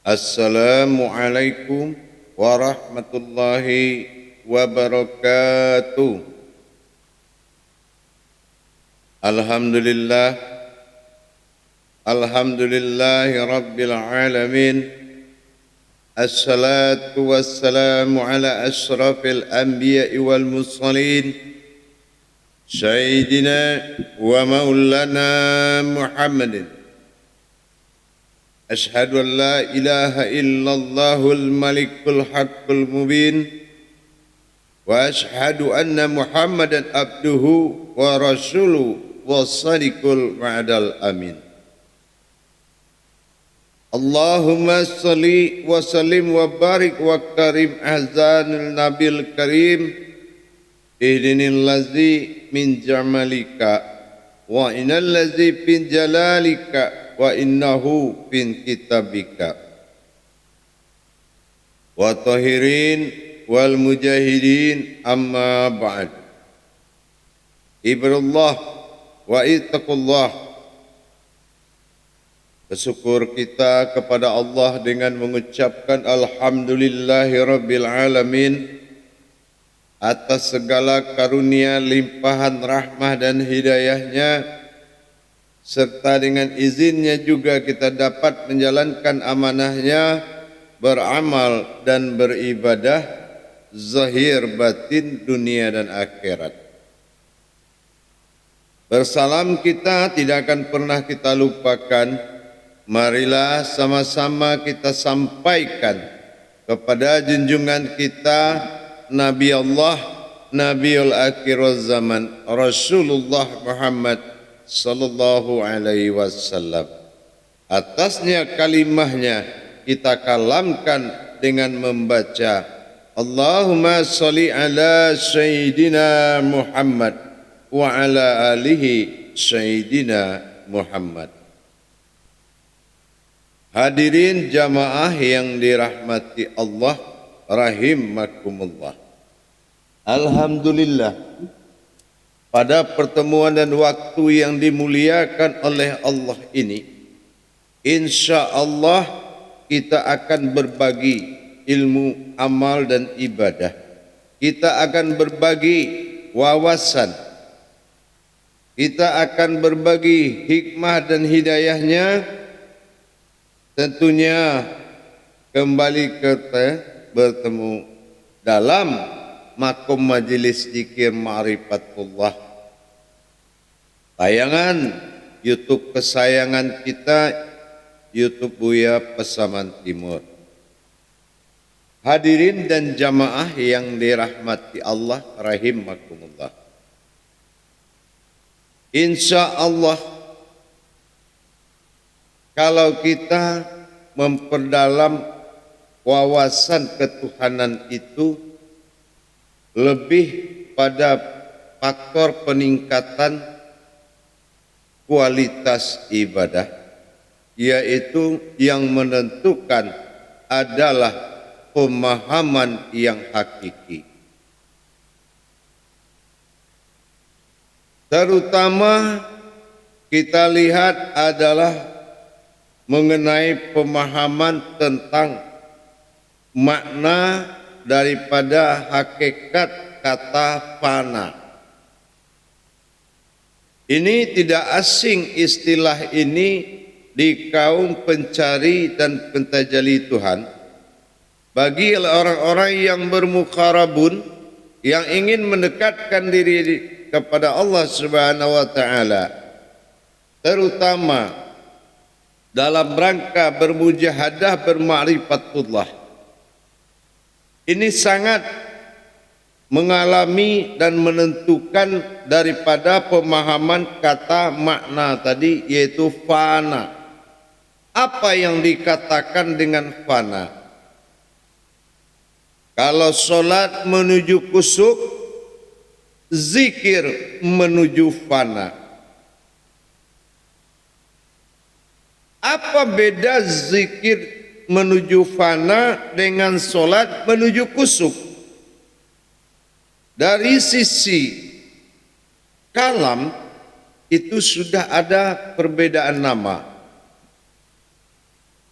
Assalamualaikum warahmatullahi wabarakatuh. Alhamdulillah, alhamdulillahi rabbil alamin. Assalatu wassalamu ala ashrafil anbiya'i wal mursalin, sayyidina wa maulana Muhammadin. Ashhadu an la ilaha illallahul malikul haqqul mubin, wa ashhadu anna Muhammadan abduhu wa rasuluhu wa sadiqul ma'dal amin. Allahumma salli wa sallim wa barik wa karim ahzanil nabil karim ihdinil ladzi min jamalika wa inal ladzi bin jalalika wa innahu bin kitabika wa tahirin wal mujahidin amma ba'd. Ibadallah wa ittaqullah. Bersyukur kita kepada Allah dengan mengucapkan alhamdulillahi rabbil alamin atas segala karunia, limpahan rahmah dan hidayahnya, serta dengan izinnya juga kita dapat menjalankan amanahnya, beramal dan beribadah zahir batin dunia dan akhirat. Bersalam kita tidak akan pernah kita lupakan. Marilah sama-sama kita sampaikan kepada junjungan kita Nabi Allah, Nabiul Akhir Zaman, Rasulullah Muhammad sallallahu alaihi wasallam. Atasnya kalimahnya kita kalamkan dengan membaca Allahumma sholli ala sayyidina Muhammad wa ala alihi sayyidina Muhammad. Hadirin jamaah yang dirahmati Allah rahimakumullah. Alhamdulillah, pada pertemuan dan waktu yang dimuliakan oleh Allah ini, insya Allah kita akan berbagi ilmu, amal dan ibadah. Kita akan berbagi wawasan. Kita akan berbagi hikmah dan hidayahnya. Tentunya kembali kita bertemu dalam makom majelis zikir ma'rifatullah, tayangan YouTube kesayangan kita, YouTube Buya Pasaman Timur. Hadirin dan jamaah yang dirahmati Allah rahimakumullah. Insya Allah, kalau kita memperdalam wawasan ketuhanan itu lebih pada faktor peningkatan kualitas ibadah, yaitu yang menentukan adalah pemahaman yang hakiki. Terutama kita lihat adalah mengenai pemahaman tentang makna daripada hakikat kata fana. Ini tidak asing istilah ini di kaum pencari dan pentajali Tuhan. Bagi orang-orang yang bermuqarabun, yang ingin mendekatkan diri kepada Allah Subhanahu wa taala, terutama dalam rangka bermujahadah berma'rifatullah, ini sangat mengalami dan menentukan daripada pemahaman kata makna tadi, yaitu fana. Apa yang dikatakan dengan fana? Kalau solat menuju kusuk, zikir menuju fana. Apa beda zikir menuju fana dengan solat menuju kusuk? Dari sisi kalam itu sudah ada perbedaan nama.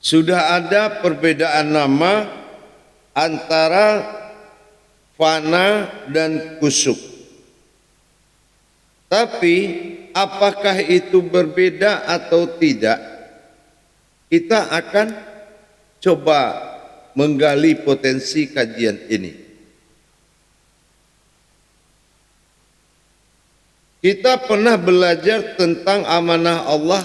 Sudah ada perbedaan nama antara fana dan kusuk. Tapi apakah itu berbeda atau tidak? Kita akan coba menggali potensi kajian ini. Kita pernah belajar tentang amanah Allah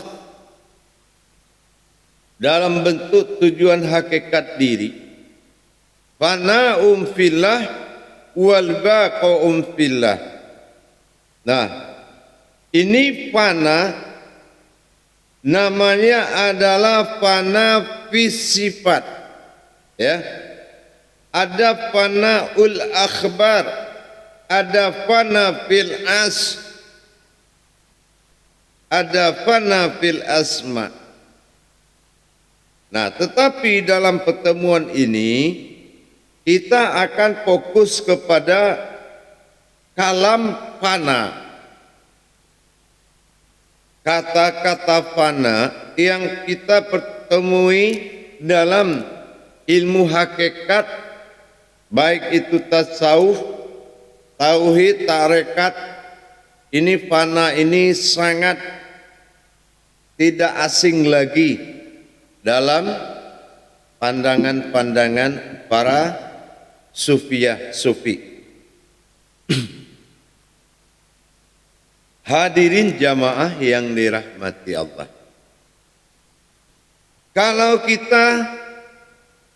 dalam bentuk tujuan hakikat diri. Fana'um fillah wal baqa'um fillah. Nah, ini fana namanya adalah fana fi sifat. Ya. Ada fana ul akhbar, ada fana fil ada fana fil asma. Nah, tetapi dalam pertemuan ini kita akan fokus kepada kalam fana. Kata-kata fana yang kita pertemui dalam ilmu hakikat, baik itu tasawuf, tauhid, tarekat, ini fana ini sangat tidak asing lagi dalam pandangan-pandangan para sufi. Hadirin jamaah yang dirahmati Allah. Kalau kita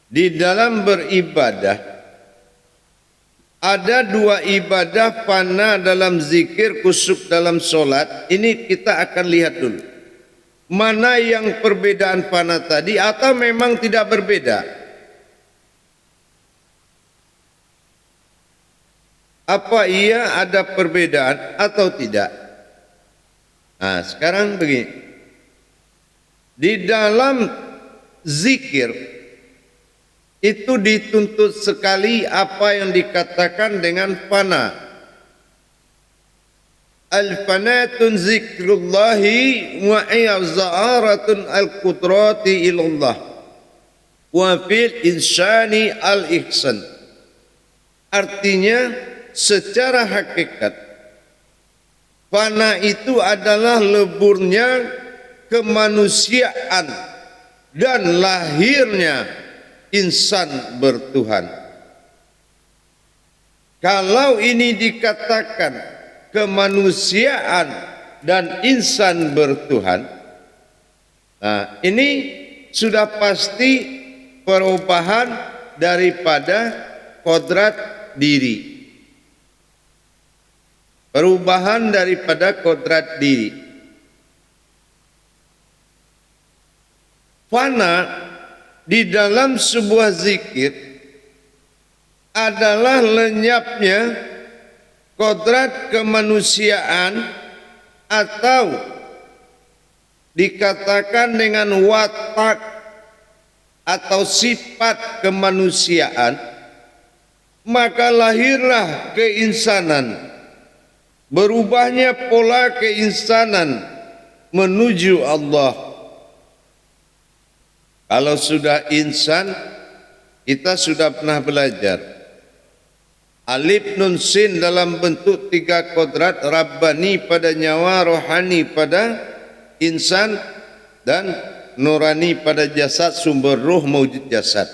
di dalam beribadah, ada dua ibadah fana dalam zikir, kusuk dalam solat. Ini kita akan lihat dulu. Mana yang perbedaan fana tadi atau memang tidak berbeda? Apa iya ada perbedaan atau tidak? Nah, sekarang begini. Di dalam zikir itu dituntut sekali apa yang dikatakan dengan fana. Al-fanatun zikrullahi wa i'za'aratun al-qudrati ilallah wa fil insani al-ihsan. Artinya secara hakikat fana itu adalah leburnya kemanusiaan dan lahirnya insan bertuhan. Kalau ini dikatakan kemanusiaan dan insan bertuhan, nah ini sudah pasti perubahan daripada kodrat diri. Perubahan daripada kodrat diri. Fana di dalam sebuah zikir adalah lenyapnya kodrat kemanusiaan atau dikatakan dengan watak atau sifat kemanusiaan, maka lahirlah keinsanan, berubahnya pola keinsanan menuju Allah. Kalau sudah insan, kita sudah pernah belajar alif nun sin dalam bentuk tiga kodrat, rabbani pada nyawa, rohani pada insan, dan nurani pada jasad, sumber ruh mewujud jasad.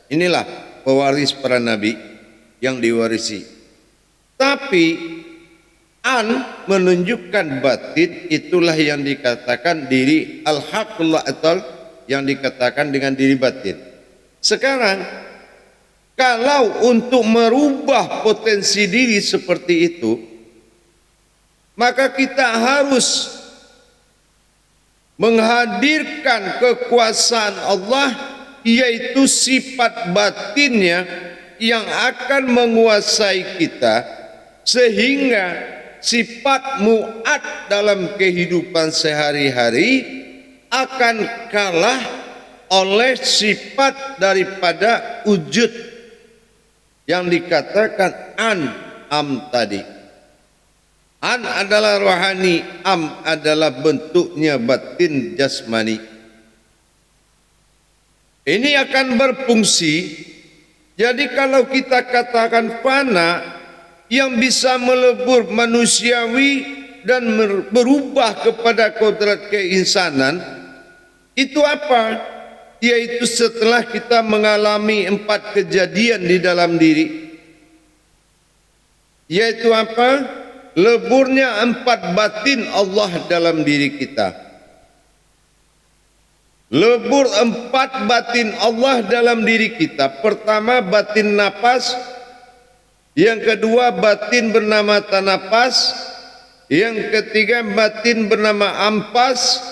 Inilah pewaris para nabi yang diwarisi. Tapi an menunjukkan batin, itulah yang dikatakan diri al-haqullah atau yang dikatakan dengan diri batin. Sekarang kalau untuk merubah potensi diri seperti itu, maka kita harus menghadirkan kekuasaan Allah, yaitu sifat batinnya yang akan menguasai kita, sehingga sifat mu'ad dalam kehidupan sehari-hari akan kalah oleh sifat daripada wujud yang dikatakan am tadi. An adalah rohani, am adalah bentuknya batin jasmani. ini akan berfungsi. Jadi kalau kita katakan fana yang bisa melebur manusiawi dan berubah kepada kodrat keinsanan, itu apa? Yaitu setelah kita mengalami 4 kejadian di dalam diri. Yaitu apa? Leburnya 4 batin Allah dalam diri kita. Lebur 4 batin Allah dalam diri kita. Pertama batin napas, yang kedua batin bernama tanapas, yang ketiga batin bernama ampas,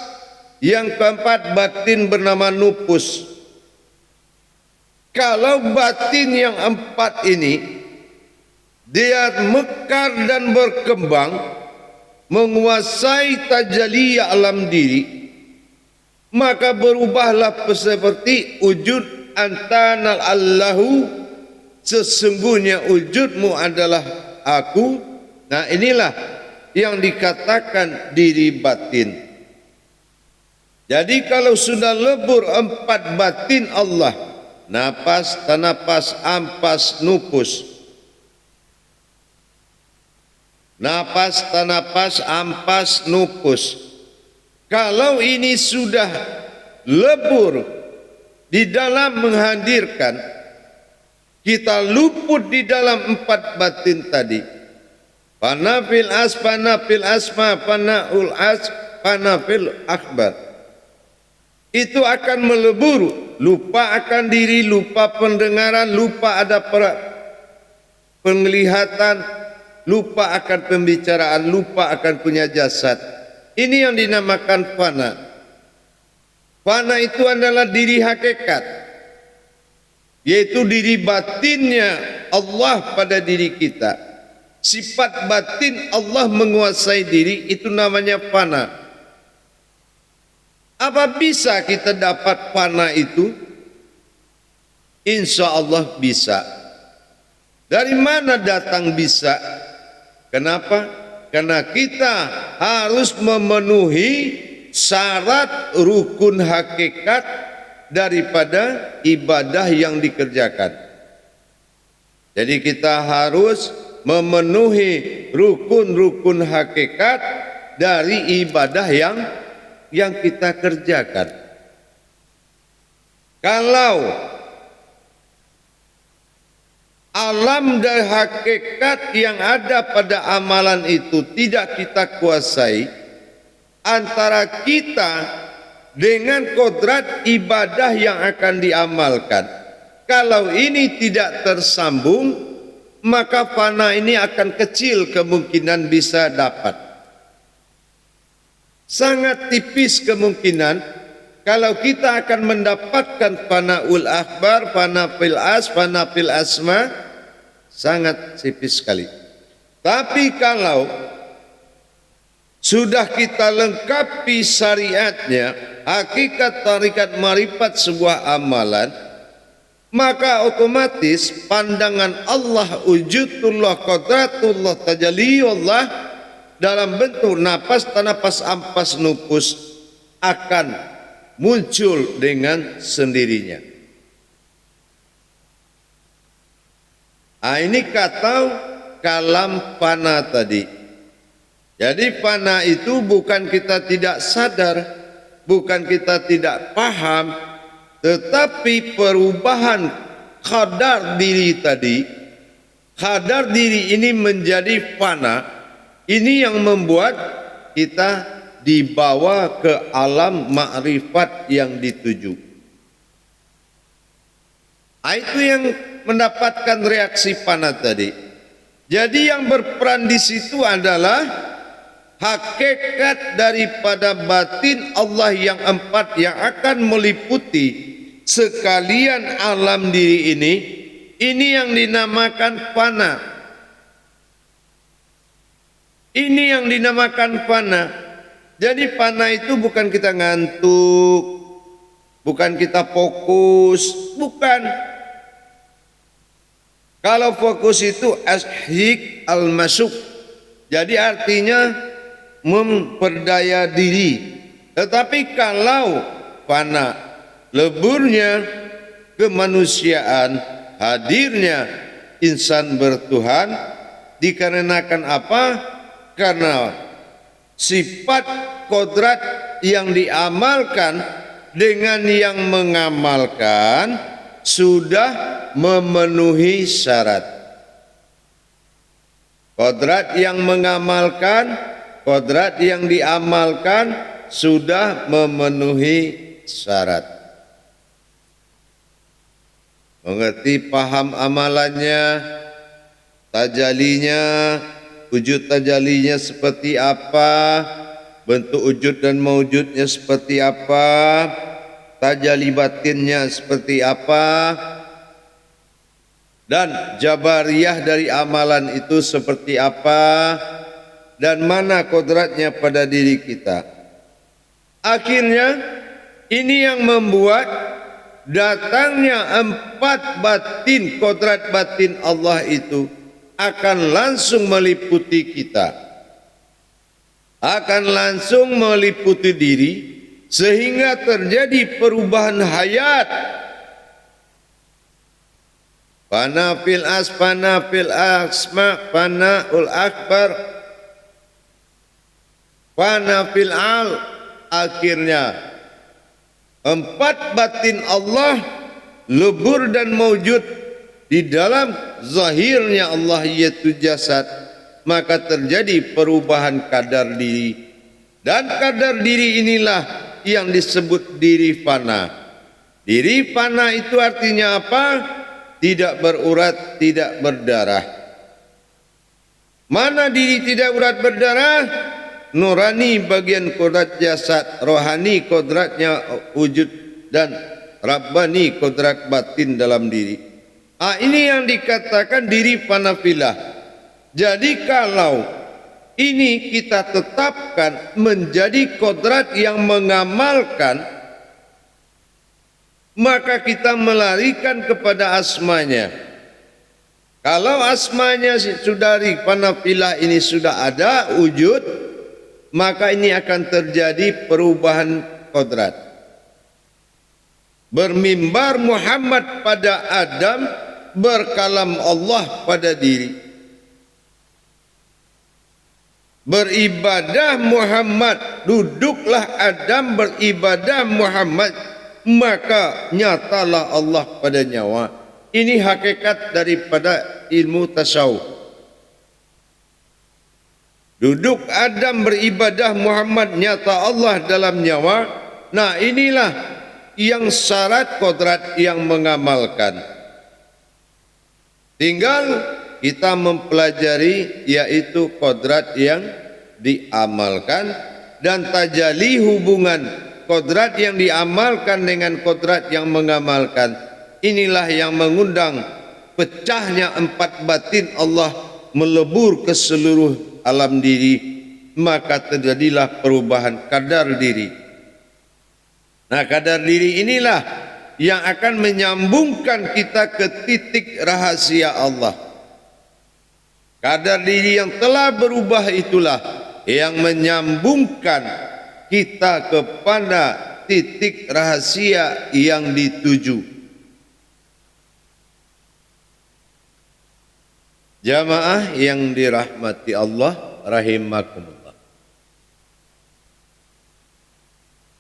yang keempat batin bernama nupus. Kalau batin yang 4 ini dia mekar dan berkembang, menguasai tajalli alam diri, maka berubahlah seperti wujud antanal Allahu, sesungguhnya wujudmu adalah aku. Nah, inilah yang dikatakan diri batin. Jadi kalau sudah lebur 4 batin Allah, napas, tanapas, ampas, nupus, napas, tanapas, ampas, nupus, kalau ini sudah lebur di dalam menghadirkan, kita luput di dalam 4 batin tadi. Panafil as, panafil asma, panaul as, panafil akbar. Itu akan melebur, lupa akan diri, lupa pendengaran, lupa ada penglihatan, lupa akan pembicaraan, lupa akan punya jasad. Ini yang dinamakan fana. Fana itu adalah diri hakikat, yaitu diri batinnya Allah pada diri kita. Sifat batin Allah menguasai diri, itu namanya fana. Apa bisa kita dapat fana itu? Insya Allah bisa. Dari mana datang bisa? Kenapa? Karena kita harus memenuhi syarat rukun hakikat daripada ibadah yang dikerjakan. Jadi kita harus memenuhi rukun-rukun hakikat dari ibadah yang kita kerjakan. Kalau alam dan hakikat yang ada pada amalan itu tidak kita kuasai, antara kita dengan kodrat ibadah yang akan diamalkan, kalau ini tidak tersambung, maka fana ini akan kecil kemungkinan bisa dapat. Sangat tipis kemungkinan kalau kita akan mendapatkan fanaul akbar, fana fil as, fana fil asma, sangat tipis sekali. Tapi kalau sudah kita lengkapi syariatnya, hakikat tarikat marifat sebuah amalan, maka otomatis pandangan Allah, wujudullah, qadratullah, tajalliyullah dalam bentuk napas, tanapas, ampas, nupus akan muncul dengan sendirinya. Ini kata kalam fana tadi. Jadi fana itu bukan kita tidak sadar, bukan kita tidak paham, tetapi perubahan kadar diri tadi, kadar diri ini menjadi fana, ini yang membuat kita dibawa ke alam ma'rifat yang dituju. Itu yang mendapatkan reaksi fana tadi. Jadi yang berperan di situ adalah hakikat daripada batin Allah yang 4 yang akan meliputi sekalian alam diri ini yang dinamakan fana. Ini yang dinamakan fana. Jadi fana itu bukan kita ngantuk, bukan kita fokus, bukan. Kalau fokus itu ashik al-masuk, jadi artinya memperdaya diri. Tetapi kalau fana, leburnya kemanusiaan, hadirnya insan bertuhan dikarenakan apa? Karena sifat kodrat yang diamalkan dengan yang mengamalkan sudah memenuhi syarat. Kodrat yang mengamalkan, kodrat yang diamalkan sudah memenuhi syarat. Mengerti, paham amalannya, tajalinya, wujud tajalinya seperti apa, bentuk wujud dan mewujudnya seperti apa, tajali batinnya seperti apa, dan jabariyah dari amalan itu seperti apa, dan mana kodratnya pada diri kita. Akhirnya ini yang membuat datangnya 4 batin, kodrat batin Allah itu akan langsung meliputi kita, akan langsung meliputi diri, sehingga terjadi perubahan hayat. Fana fil asma, fana ul akbar, fana fil al. Akhirnya 4 batin Allah lebur dan mewujud di dalam zahirnya Allah, yaitu jasad, maka terjadi perubahan kadar diri, dan kadar diri inilah yang disebut diri fana. Diri fana itu artinya apa? Tidak berurat, tidak berdarah. Mana diri tidak urat berdarah? Nurani bagian kodrat jasad, rohani kodratnya wujud, dan rabbani kodrat batin dalam diri. Ini yang dikatakan diri fanafilah. Jadi kalau ini kita tetapkan menjadi kodrat yang mengamalkan, maka kita melarikan kepada asmanya. Kalau asmanya sudah di fanafilah ini sudah ada wujud, maka ini akan terjadi perubahan kodrat. Bermimbar Muhammad pada Adam, berkalam Allah pada diri. Beribadah Muhammad, duduklah Adam beribadah Muhammad, maka nyatalah Allah pada nyawa. Ini hakikat daripada ilmu tasawuf. Duduk Adam beribadah Muhammad, nyata Allah dalam nyawa. Nah, inilah yang syarat kodrat yang mengamalkan. Tinggal kita mempelajari, yaitu kodrat yang diamalkan, dan tajali hubungan kodrat yang diamalkan dengan kodrat yang mengamalkan. Inilah yang mengundang pecahnya 4 batin Allah melebur ke seluruh alam diri, maka terjadilah perubahan kadar diri. Nah, kadar diri inilah yang akan menyambungkan kita ke titik rahasia Allah. Kadar diri yang telah berubah itulah yang menyambungkan kita kepada titik rahasia yang dituju. Jamaah yang dirahmati Allah rahimakumullah.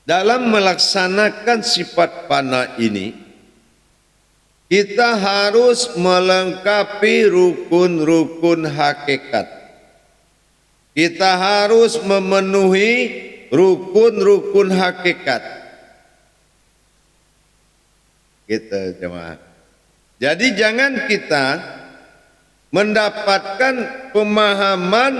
Dalam melaksanakan sifat fana ini, kita harus melengkapi rukun-rukun hakikat. Kita harus memenuhi rukun-rukun hakikat. Gitu jemaah. Jadi jangan kita mendapatkan pemahaman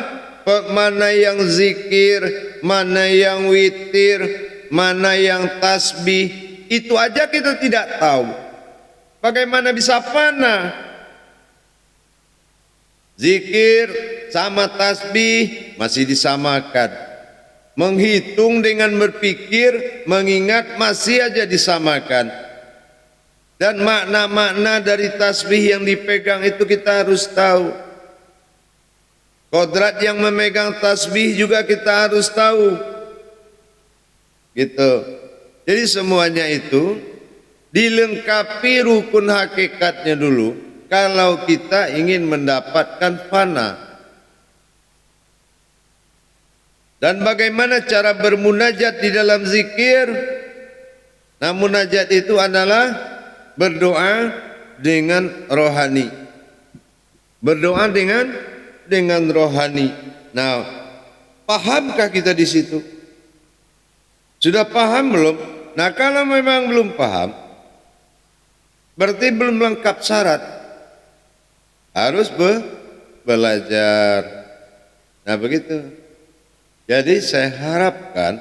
mana yang zikir, mana yang witir, mana yang tasbih, itu aja kita tidak tahu. Bagaimana bisa fana? Zikir sama tasbih masih disamakan. Menghitung dengan berpikir, mengingat masih aja disamakan. Dan makna-makna dari tasbih yang dipegang itu kita harus tahu. Kodrat yang memegang tasbih juga kita harus tahu. Gitu. Jadi semuanya itu dilengkapi rukun hakikatnya dulu kalau kita ingin mendapatkan fana. Dan bagaimana cara bermunajat di dalam zikir? Nah, munajat itu adalah berdoa dengan rohani. Berdoa dengan rohani. Nah, pahamkah kita di situ? Sudah paham belum? Nah, kalau memang belum paham, berarti belum lengkap syarat. Harus belajar. Nah, begitu. Jadi saya harapkan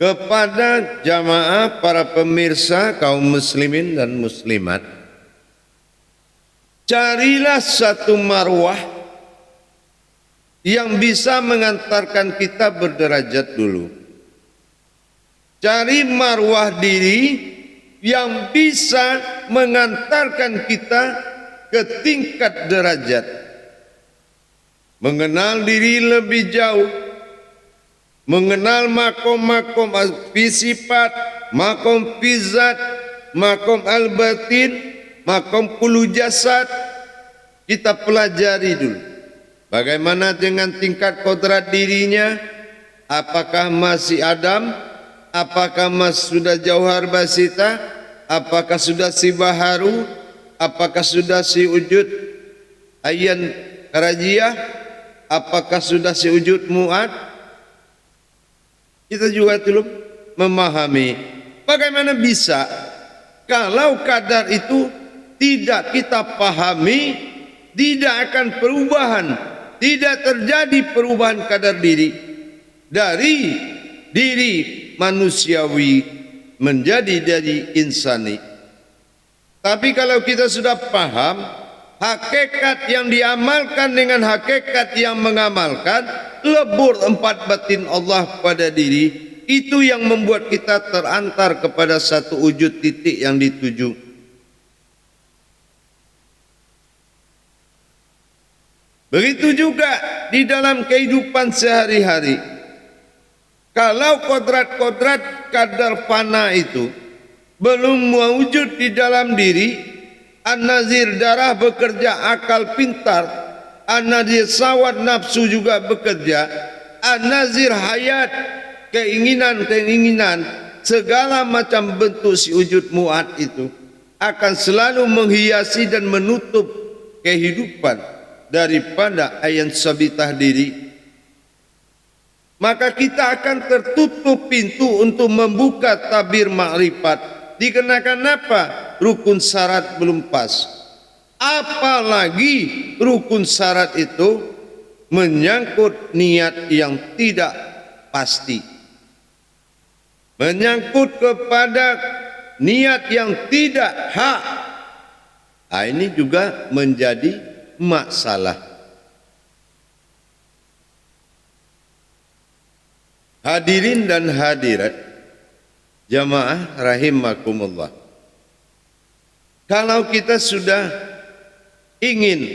kepada jamaah para pemirsa kaum muslimin dan muslimat, carilah satu marwah yang bisa mengantarkan kita berderajat dulu. Cari marwah diri yang bisa mengantarkan kita ke tingkat derajat. Mengenal diri lebih jauh, mengenal makom-makom sifat, makom fizat, makom al-batin, makom kulu jasad. Kita pelajari dulu. Bagaimana dengan tingkat kodrat dirinya? Apakah masih Adam? Apakah sudah jauhar basita? Apakah sudah si baharu? Apakah sudah si wujud ayan karajiyah? Apakah sudah si wujud mu'ad? Kita juga belum memahami. Bagaimana bisa kalau kadar itu tidak kita pahami, tidak akan perubahan, tidak terjadi perubahan kadar diri dari diri manusiawi menjadi dari insani. Tapi kalau kita sudah paham hakikat yang diamalkan dengan hakikat yang mengamalkan, lebur empat batin Allah pada diri, itu yang membuat kita terantar kepada satu wujud titik yang dituju. Begitu juga di dalam kehidupan sehari-hari. Kalau kodrat-kodrat kadar fana itu belum mewujud di dalam diri, an-nazir darah bekerja, akal pintar, an-nazir sawat nafsu juga bekerja, an-nazir hayat keinginan-keinginan, segala macam bentuk si wujud mu'ad itu akan selalu menghiasi dan menutup kehidupan daripada ayan sabitah diri. Maka kita akan tertutup pintu untuk membuka tabir makrifat. Dikenakan apa? Rukun syarat belum pas. Apalagi rukun syarat itu menyangkut niat yang tidak pasti. Menyangkut kepada niat yang tidak hak. Nah, ini juga menjadi masalah. Hadirin dan hadirat jamaah rahimakumullah. Kalau kita sudah ingin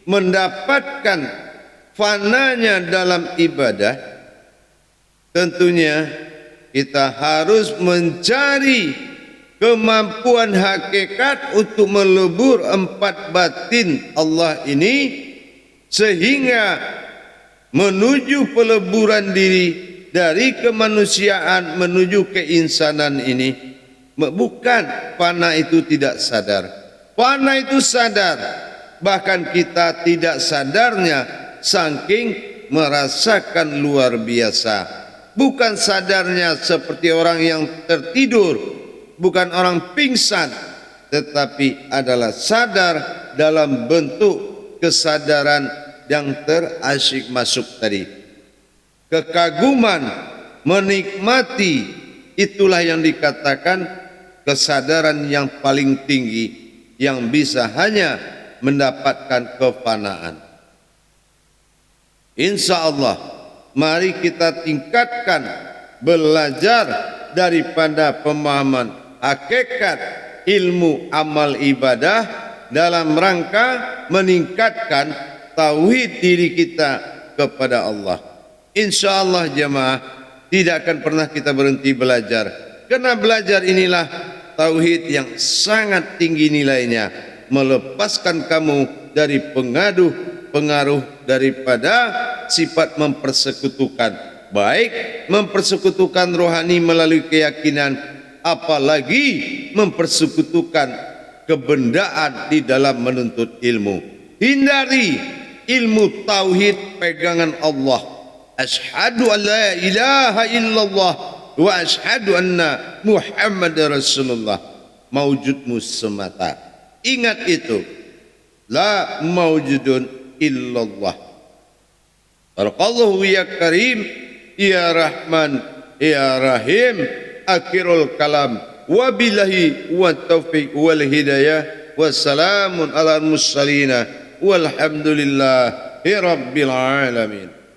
mendapatkan fananya dalam ibadah, tentunya kita harus mencari kemampuan hakikat untuk melebur empat batin Allah ini, sehingga menuju peleburan diri dari kemanusiaan menuju keinsanan ini. Bukan fana itu tidak sadar, fana itu sadar, bahkan kita tidak sadarnya saking merasakan luar biasa. Bukan sadarnya seperti orang yang tertidur, bukan orang pingsan, tetapi adalah sadar dalam bentuk kesadaran yang terasyik masuk tadi. Kekaguman, menikmati, itulah yang dikatakan kesadaran yang paling tinggi yang bisa hanya mendapatkan kefanaan. Insya Allah, mari kita tingkatkan belajar daripada pemahaman hakikat ilmu amal ibadah dalam rangka meningkatkan tauhid diri kita kepada Allah. Insya Allah jemaah tidak akan pernah kita berhenti belajar, karena belajar inilah tauhid yang sangat tinggi nilainya, melepaskan kamu dari pengaruh daripada sifat mempersekutukan, baik mempersekutukan rohani melalui keyakinan, apalagi mempersekutukan kebendaan di dalam menuntut ilmu. Hindari ilmu tauhid pegangan Allah. Asyhadu an la ilaha illallah wa asyhadu anna Muhammadar Rasulullah. Maujudmu semata. Ingat itu. La maujudun illallah. Barakallahu ya karim, ya rahman, ya rahim. Akhirul kalam. Wabillahi wa taufiq wal hidayah. Wassalamun ala mursalina. Walhamdulillahi rabbil alamin.